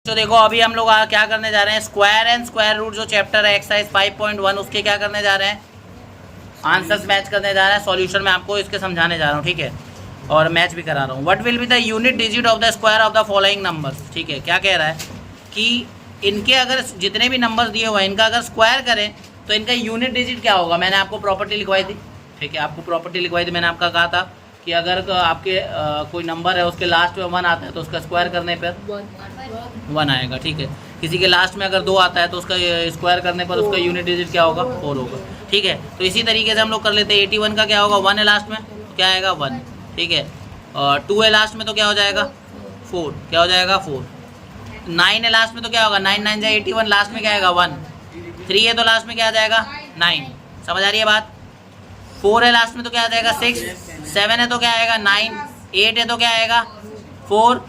तो देखो अभी हम लोग क्या करने जा रहे हैं, स्क्वायर एंड स्क्वायर रूट जो चैप्टर है एक्सरसाइज 5.1 उसके क्या करने जा रहे हैं, आंसर्स मैच करने जा रहे हैं। सॉल्यूशन में आपको इसके समझाने जा रहा हूँ, ठीक है, और मैच भी करा रहा हूँ। What will be the unit digit of the square of the following numbers. ठीक है, क्या कह रहा है कि इनके अगर जितने भी नंबर दिए हुए हैं इनका अगर स्क्वायर करें तो इनका यूनिट डिजिट क्या होगा। मैंने आपको प्रॉपर्टी लिखवाई थी, ठीक है, आपको प्रॉपर्टी लिखवाई थी। मैंने आपका कहा था कि अगर आपके कोई नंबर है उसके लास्ट में 1 आता है तो उसका स्क्वायर करने पर 1 आएगा, ठीक है। किसी के लास्ट में अगर 2 आता है तो उसका स्क्वायर करने पर उसका यूनिट डिजिट क्या होगा, 4 होगा, ठीक है। तो इसी तरीके से हम लोग कर लेते हैं। 81 का क्या होगा, 1 है लास्ट में, तो क्या आएगा 1, ठीक है। और 2 है लास्ट में तो क्या हो जाएगा 4, क्या हो जाएगा 4। 9 है लास्ट में तो क्या होगा 9 9 जाए 81, लास्ट में क्या आएगा 1। 3 है तो लास्ट में क्या आ जाएगा 9, समझ आ रही है बात। 4 है लास्ट में तो क्या आ जाएगा 6, 7 है तो क्या आएगा 9, 8 है तो क्या आएगा 4,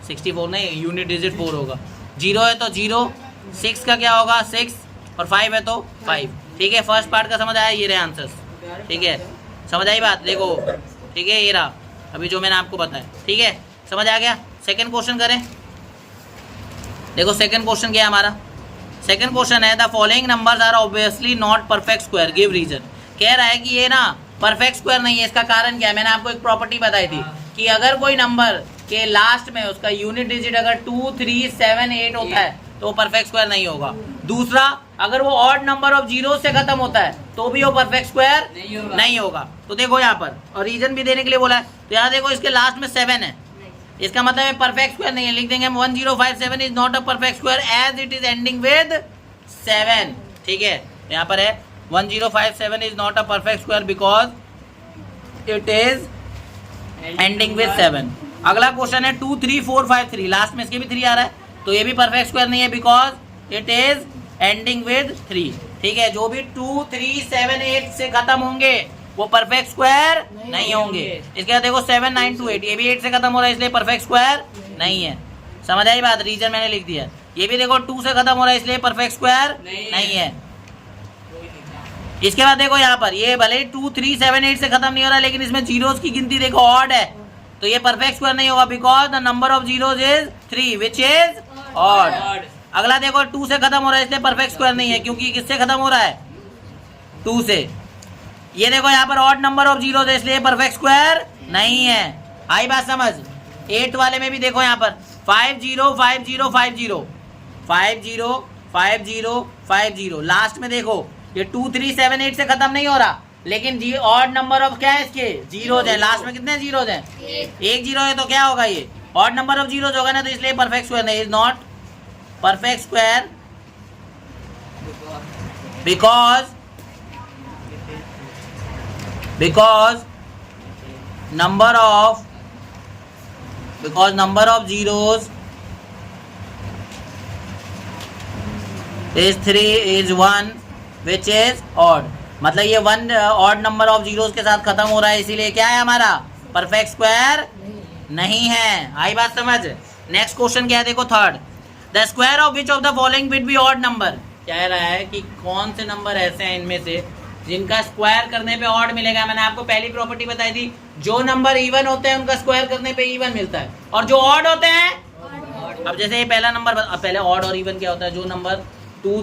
64 नहीं, यूनिट डिजिट 4 होगा। 0 है तो 0, 6 का क्या होगा 6, और 5 है तो 5, ठीक है। फर्स्ट पार्ट का समझ आया, ये रहे आंसर्स, ठीक है, समझ आई बात। देखो ठीक है, ये रहा अभी जो मैंने आपको बताया, ठीक है, समझ आ गया। सेकंड क्वेश्चन करें। देखो सेकंड क्वेश्चन क्या है हमारा, सेकंड क्वेश्चन है the following numbers are obviously not perfect square, give reason. कह रहा है कि ये ना परफेक्ट स्क्वायर नहीं है, इसका कारण क्या है। मैंने आपको एक प्रॉपर्टी बताई थी कि अगर कोई नंबर के लास्ट में उसका यूनिट डिजिट अगर 2, 3, 7, 8 होता है तो वो परफेक्ट स्क्वायर नहीं होगा। दूसरा, अगर वो ऑड नंबर ऑफ जीरो से खत्म होता है तो भी वो परफेक्ट स्क्वायर नहीं होगा। तो देखो यहाँ पर, और रीजन भी देने के लिए बोला है, तो यहाँ देखो इसके लास्ट में 7 है, इसका मतलब है परफेक्ट स्क्वायर नहीं है। लिख देंगे हम 1057 is not a perfect square as it is ending with 7, ठीक है। यहाँ पर है 1057 is not a perfect square because it is ending with 7। अगला क्वेश्चन है 2, 3, 4, 5, 3, लास्ट में इसके भी 3 आ रहा है तो ये भी परफेक्ट स्क्वायर नहीं है because it is ending with 3, ठीक है। जो भी 2, 3, 7, 8 से खत्म होंगे वो परफेक्ट स्क्वायर नहीं होंगे। इसके बाद देखो 7, 9, 2, 8, ये भी 8 से खत्म हो रहा है इसलिए परफेक्ट स्क्वायर नहीं है, समझ आई बात। रीजन मैंने लिख दिया। ये भी देखो 2 से खत्म हो रहा है इसलिए परफेक्ट स्क्वायर नहीं है। इसके बाद देखो यहाँ पर, ये भले 2, 3, 7, 8 से खत्म नहीं हो रहा लेकिन इसमें जीरोस की गिनती देखो ऑड है तो ये परफेक्ट स्क्वायर नहीं होगा because the number of zeros is 3 which is odd. अगला देखो 2 से खत्म हो रहा है इसलिए परफेक्ट स्क्वायर नहीं है क्योंकि किससे खत्म हो रहा है 2 से। ये देखो यहाँ पर ऑड नंबर ऑफ जीरोस है इसलिए परफेक्ट स्क्वायर नहीं है। आई बात समझ। 8 वाले में भी देखो यहाँ पर 5 0 5 0 5 0 5 0 5 0 5 0, लास्ट में देखो ये 2, 3, 7, 8 से खत्म नहीं हो रहा लेकिन जी ऑड नंबर ऑफ क्या है इसके जीरोज है। लास्ट में कितने जीरोज हैं, 1 जीरो है तो क्या होगा ये ऑड नंबर ऑफ जीरोज होगा ना, तो इसलिए परफेक्ट स्क्वायर नहीं, is not perfect square because number of zeros is 3 is 1 which is odd। मतलब ये 1 ऑड नंबर ऑफ जीरोस के साथ खत्म हो रहा है इसीलिए क्या है हमारा परफेक्ट स्क्वायर नहीं है। आई बात समझ। नेक्स्ट क्वेश्चन क्या है देखो third, the square of which of the following will be odd number. कह रहा है कि कौन से नंबर ऐसे हैं इनमें से जिनका स्क्वायर करने पे ऑड मिलेगा। मैंने आपको पहली प्रॉपर्टी बताई थी, जो नंबर इवन होते हैं उनका स्क्वायर करने पे इवन मिलता है और जो ऑड होते हैं अब जैसे ये पहला नंबर, पहले ऑड और इवन क्या होता है, जो नंबर 2,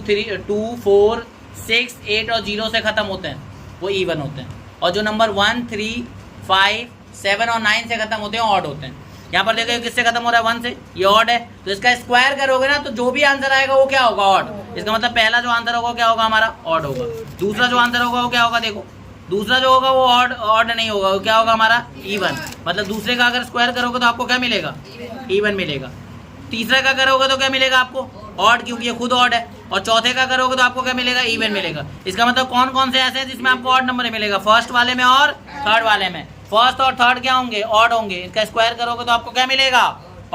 4, 6, 8 और 0 से खत्म होते हैं वो इवन होते हैं और जो नंबर 1, 3, 5, 7 और 9 से खत्म होते हैं ऑड होते हैं। यहाँ पर देखो किससे खत्म हो रहा है 1 से, ये ऑड है तो इसका स्क्वायर करोगे ना तो जो भी आंसर आएगा वो क्या होगा ऑड। इसका मतलब पहला जो आंसर होगा क्या होगा हमारा ऑड होगा। दूसरा जो आंसर होगा वो क्या होगा, देखो दूसरा जो होगा वो ऑड नहीं होगा, वो क्या होगा हमारा इवन। मतलब दूसरे का अगर स्क्वायर करोगे तो आपको क्या मिलेगा इवन मिलेगा। तीसरे का करोगे तो क्या मिलेगा आपको ऑड क्योंकि ये खुद ऑड है और चौथे का करोगे तो आपको क्या मिलेगा इवन मिलेगा। इसका मतलब कौन कौन से ऐसे हैं जिसमें आपको ऑड नंबर मिलेगा, फर्स्ट वाले में और थर्ड वाले में। फर्स्ट और थर्ड क्या होंगे ऑड होंगे, इसका स्क्वायर करोगे तो आपको क्या मिलेगा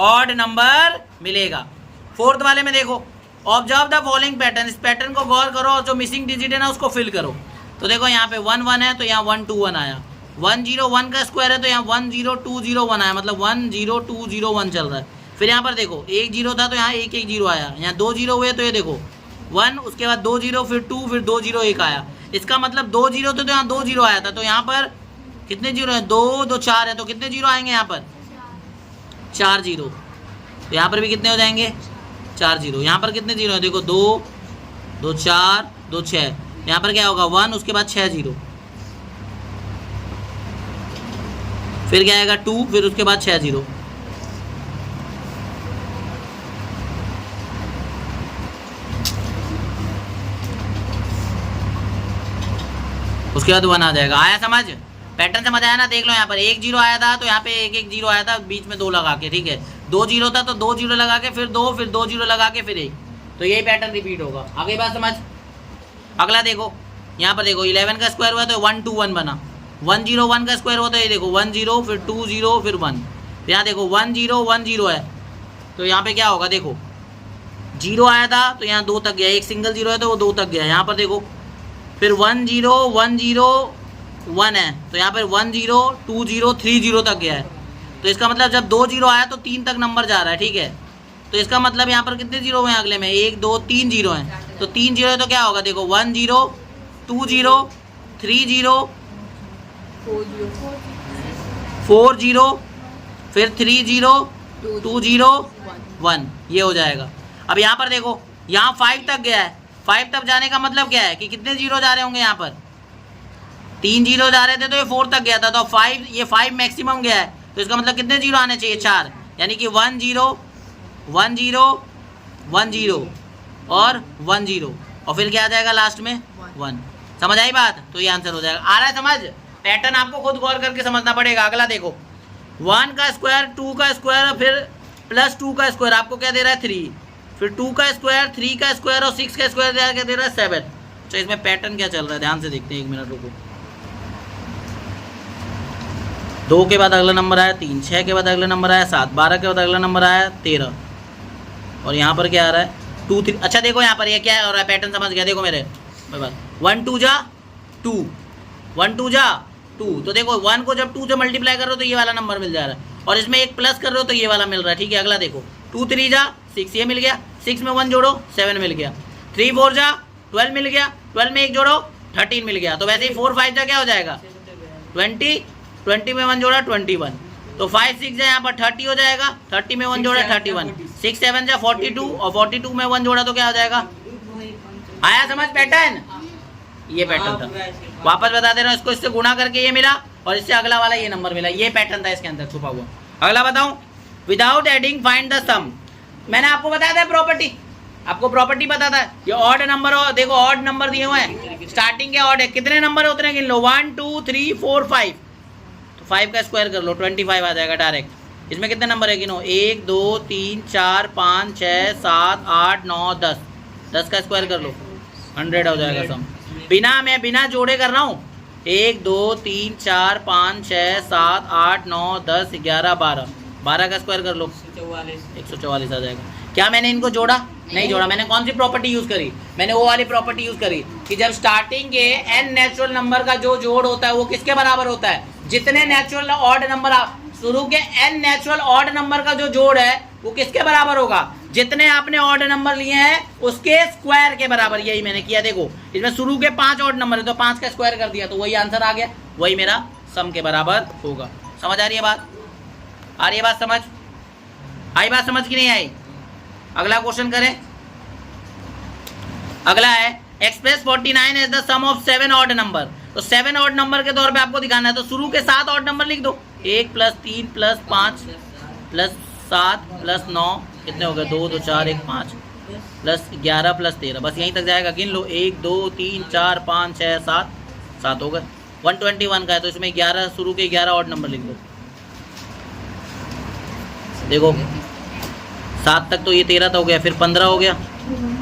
ऑड नंबर मिलेगा। फोर्थ वाले में देखो ऑब्जर्व द फॉलोइंग पैटर्न, इस पैटर्न को गौर करो और जो मिसिंग डिजिट है ना उसको फिल करो। तो देखो यहाँ पे 1 1 है तो यहाँ 1 2 1 आया, 1 0 1 का स्क्वायर है तो यहाँ 1 0 2 0 1 आया, मतलब 1 0 2 0 1 चल रहा है। फिर यहाँ पर देखो 1 0 था तो यहाँ 1 1 0 आया, यहाँ 2 0 हुए तो ये देखो 1, उसके बाद 2 0 फिर 2 फिर 2 0 1 आया। इसका मतलब 2 0 थे तो यहाँ 2 0 आया था, तो यहाँ पर कितने जीरो है 2 2 4 है तो कितने जीरो आएंगे यहाँ पर 4 जीरो। तो यहाँ पर भी कितने हो जाएंगे 4 जीरो। यहाँ पर कितने जीरो है देखो, 2 2 4 2 6। यहाँ पर क्या होगा 1, उसके बाद 6 जीरो, फिर क्या आएगा 2, फिर उसके बाद 6 जीरो। उसके बाद 1 आ जाएगा। आया समझ? पैटर्न समझ आया ना? देख लो यहाँ पर 1 जीरो आया था तो यहाँ पे 1 1 जीरो आया था, बीच में 2 लगा के, ठीक है। 2 जीरो था तो 2 जीरो लगा के फिर 2, फिर 2 जीरो लगा के फिर 1, तो यही पैटर्न रिपीट होगा। आगे बात समझ? अगला देखो, यहाँ पर देखो 11 का स्क्वायर हुआ तो 1 2 1 बना। 1 0 1 का स्क्वायर हुआ तो ये देखो 1 0 फिर 2 0 फिर 1। यहाँ देखो 1 0 1 0 है तो यहाँ पे क्या होगा देखो, 0 आया था तो यहाँ 2 तक गया, एक सिंगल जीरो है तो वो 2 तक गया। यहाँ पर देखो फिर 1 0 1 0 1 है तो यहाँ पर 1 0 2 0 3 0 तक गया है। तो इसका मतलब जब 2 जीरो आया तो 3 तक नंबर जा रहा है, ठीक है। तो इसका मतलब यहाँ पर कितने जीरो हुए हैं अगले में, 1 2 3 जीरो हैं। तो 3 जीरो है तो क्या होगा देखो 1 0 2 0 3 0 4 0 फिर 3 0 2 0 1, ये हो जाएगा। अब यहाँ पर देखो यहाँ 5 तक गया है। 5 तक जाने का मतलब क्या है कि कितने जीरो जा रहे होंगे, यहाँ पर 3 जीरो जा रहे थे तो ये 4 तक गया था, तो 5 ये 5 मैक्सिमम गया है तो इसका मतलब कितने जीरो आने चाहिए, 4। यानी कि 1 0 1 0 1 0 और 1 0 और फिर क्या आ जाएगा लास्ट में 1। समझ आई बात? तो ये आंसर हो जाएगा। आ रहा है समझ? पैटर्न आपको खुद गौर करके समझना पड़ेगा। अगला देखो 1 का स्क्वायर 2 का स्क्वायर फिर प्लस 2 का स्क्वायर, आपको क्या दे रहा है 3, फिर 2 का स्क्वायर 3 का स्क्वायर और 6 का स्क्वायर क्या दे रहा है 7। अच्छा इसमें पैटर्न क्या चल रहा है ध्यान से देखते हैं, 1 मिनट रुको। 2 के बाद अगला नंबर आया 3, 6 के बाद अगला नंबर आया 7, 12 के बाद अगला नंबर आया 13 और यहाँ पर क्या आ रहा है 2 3। अच्छा देखो यहाँ पर ये क्या हो रहा है, पैटर्न समझ गया देखो मेरे बात। 1 2 जा 2 1 2 जा 2, तो देखो 1 को जब 2 से मल्टीप्लाई कर रहे हो तो ये वाला नंबर मिल जा रहा है और इसमें एक प्लस कर रहे हो तो ये वाला मिल रहा है, ठीक है। अगला देखो 2 3 जा 6, ये मिल गया, 6 में 1 जोड़ो 7 मिल गया, 3 4 जा 12 मिल गया, 12 में 1 जोड़ो 13 मिल गया। तो वैसे ही 4 5 जा क्या हो जाएगा 20, 20 में 1 जोड़ा 21, तो 5 6 जा यहाँ पर 30 हो जाएगा, 30 में 1 जोड़ा 31, 6 7 जा 42 और 42 में 1 जोड़ा तो क्या हो जाएगा। आया समझ पैटर्न? ये पैटर्न था, वापस बता दे रहा हूँ, इसको इससे गुणा करके ये मिला और इससे अगला वाला ये नंबर मिला, ये पैटर्न था इसके अंदर छुपा हुआ। अगला बताऊं, विदाउट एडिंग फाइंड द सम। मैंने आपको बताया था प्रॉपर्टी, आपको प्रॉपर्टी पता था। ये ऑड नंबर हो, देखो ऑड नंबर दिए हुए हैं, स्टार्टिंग के ऑड है, कितने नंबर उतने गिन लो 1 2 3 4 5, तो 5 का स्क्वायर कर लो 25 आ जाएगा डायरेक्ट। इसमें कितने नंबर है गिनो 1 2 3 4 5 6 7 8 9 10, 10 का स्क्वायर कर लो 100 हो जाएगा सम। बिना जोड़े कर रहा हूँ, 1 2 3 4 5 6 7 8 9 10 11 12, 12 का स्क्वायर कर लो 144 आ जाएगा। क्या मैंने इनको जोड़ा? नहीं जोड़ा। मैंने कौन सी प्रॉपर्टी यूज करी? मैंने वो वाली प्रॉपर्टी यूज करी कि जब स्टार्टिंग के n नेचुरल नंबर का जो जोड़ होता है वो किसके बराबर होता है, जितने नेचुरल ऑड नंबर शुरू के n नेचुरल ऑड नंबर का जो जोड़ है वो किसके बराबर होगा, जितने आपने ऑड नंबर लिए हैं उसके स्क्वायर के बराबर। यही मैंने किया। देखो इसमें शुरू के 5 ऑड नंबर है तो 5 का स्क्वायर कर दिया तो वही आंसर आ गया, वही मेरा सम के बराबर होगा। समझ आ रही है बात? आ रही है बात समझ? आई बात समझ की नहीं आई? अगला क्वेश्चन करें। अगला है express 49 as the sum of 7 odd number. तो 7 ऑड नंबर के तौर पे आपको दिखाना है, तो शुरू के 7 ऑड नंबर लिख दो, 1 + 3 + 5 + 7 + 9 कितने हो गए 2 2 4 1 5 + 11 + 13, बस यहीं तक जाएगा। गिन लो 1 2 3 4 5 6 7, 7 हो गए। 121 का है तो इसमें 11 शुरू के 11 ऑड नंबर लिख दो। देखो 7 तक तो ये 13 तो हो गया, फिर 15 हो गया,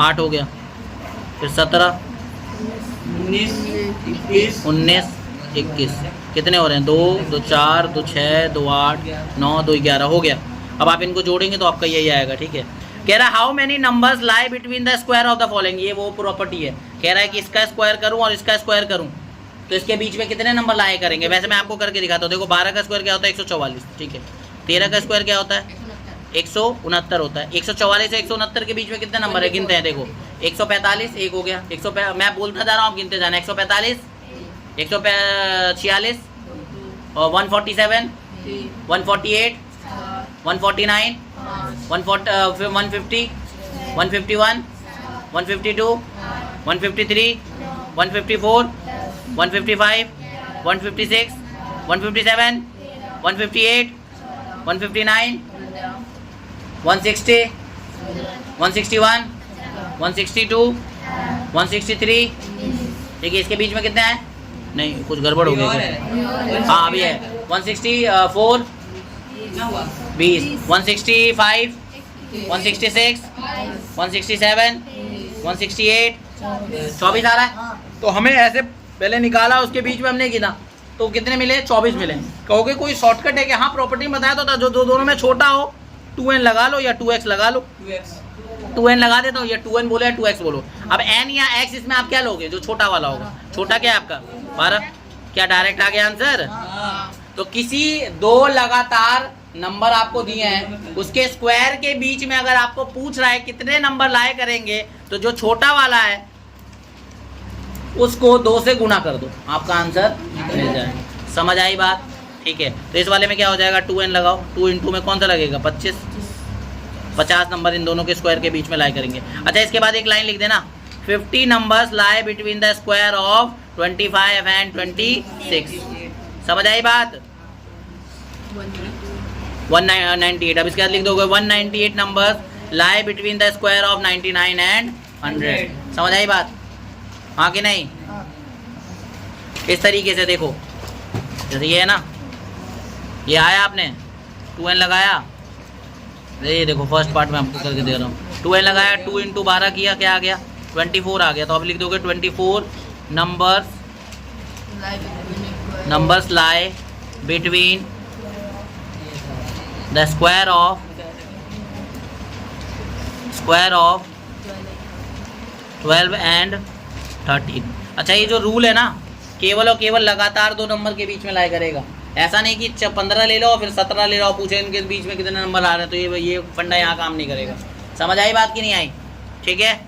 8 हो गया, फिर 17 19 21, कितने हो रहे हैं 2 2 4 2 6 2 8 9 2 11 हो गया। अब आप इनको जोड़ेंगे तो आपका यही आएगा, ठीक है। कह रहा है how many numbers lie between the square of the following, ये वो प्रॉपर्टी है। कह रहा है कि इसका स्क्वायर करूं और इसका स्क्वायर करूं तो इसके बीच में कितने नंबर लाए करेंगे। वैसे मैं आपको करके दिखाता हूँ। देखो 12 का स्क्वायर क्या होता है 144, ठीक है। 13 का स्क्वायर क्या होता है 169 होता है। 144 से 169 के बीच में कितने नंबर है गिनते हैं। देखो 145 एक हो गया, मैं बोलता जा रहा हूँ आप गिनते जाना। 145 146 और 147 148 149 150 151, 152, 153, 154, 155, 156, 157, 158, 159, 160, 161, 162, 163। देखिए इसके बीच में कितने हैं? नहीं, कुछ गड़बड़ हो गया। हाँ अभी है 164, 20, 165, 166, 167, 168, 24 आ रहा है। तो हमें ऐसे पहले निकाला, उसके बीच में हमने गिना तो कितने मिले? 24 मिले। कहोगे कोई शॉर्टकट है कि? हाँ, प्रॉपर्टी में बताया तो था, जो दोनों में छोटा हो 2n लगा लो या 2x लगा लो। 2n लगा देता हूँ, या 2n बोलो या 2x बोलो। अब n या x इसमें आप क्या लोगे? जो छोटा वाला होगा। छोटा क्या है आपका? 12। क्या डायरेक्ट आ गया आंसर? तो किसी दो लगातार नंबर आपको दिए हैं, उसके स्क्वायर के बीच में अगर आपको पूछ रहा है कितने नंबर लाए करेंगे, तो जो छोटा वाला है उसको 2 से गुना कर दो, आपका आंसर मिल जाएगा। समझ आई बात? ठीक है। तो इस वाले में क्या हो जाएगा? 2n लगाओ, 2 × में कौन सा लगेगा? 25। 50 नंबर इन दोनों के स्क्वायर के बीच में लाए करेंगे। अच्छा, इसके बाद एक लाइन लिख देना, 50 नंबर्स लाए between the square of 25 and 26। समझ आई बात? 198। अब इसके बाद लिख दोगे 198 numbers lie between the square of 99 and 100। समझ आई बात? हाँ कि नहीं? इस तरीके से देखो, जैसे ये है ना, ये आया आपने 2n लगाया, ये देखो फर्स्ट पार्ट में आपको करके दे रहा हूँ। 2n लगाया, 2 × 12 किया, क्या आ गया? 24 आ गया। तो अब लिख दोगे 24 numbers lie between the square of 12 and 13। अच्छा, ये जो रूल है ना, केवल और केवल लगातार 2 नंबर के बीच में लाया करेगा। ऐसा नहीं कि 15 ले लो और फिर 17 ले लो, पूछे इनके बीच में कितने नंबर आ रहे हैं, तो ये फंडा यहाँ काम नहीं करेगा। समझ आई बात कि नहीं आई? ठीक है।